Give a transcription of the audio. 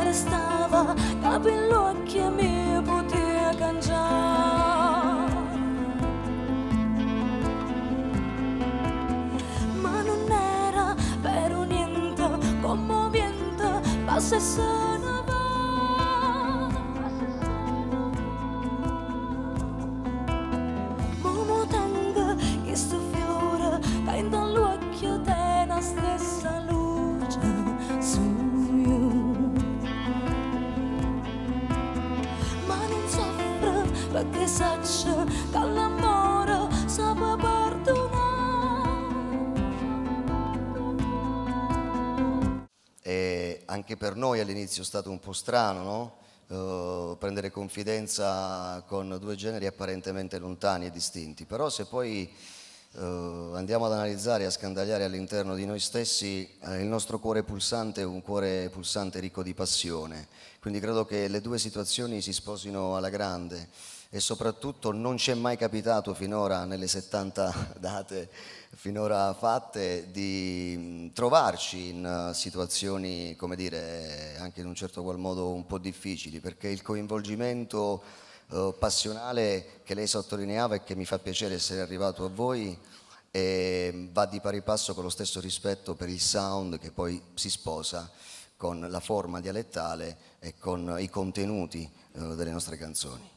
restava, capello occhi mi poteva cangiare. Ma non era per niente commovente, passa e se ne va. Momo tenga questo fiore, che in dall'occhio te la stessa luce su io. Ma non soffre perché saccia che l'amore sa perdonare. E anche per noi all'inizio è stato un po' strano, no? Prendere confidenza con due generi apparentemente lontani e distinti, però se poi andiamo ad analizzare e a scandagliare all'interno di noi stessi, il nostro cuore pulsante è un cuore pulsante ricco di passione, quindi credo che le due situazioni si sposino alla grande e soprattutto non ci è mai capitato finora, nelle 70 date finora fatte, di trovarci in situazioni, come dire, anche in un certo qual modo un po' difficili, perché il coinvolgimento passionale che lei sottolineava e che mi fa piacere essere arrivato a voi va di pari passo con lo stesso rispetto per il sound che poi si sposa con la forma dialettale e con i contenuti delle nostre canzoni.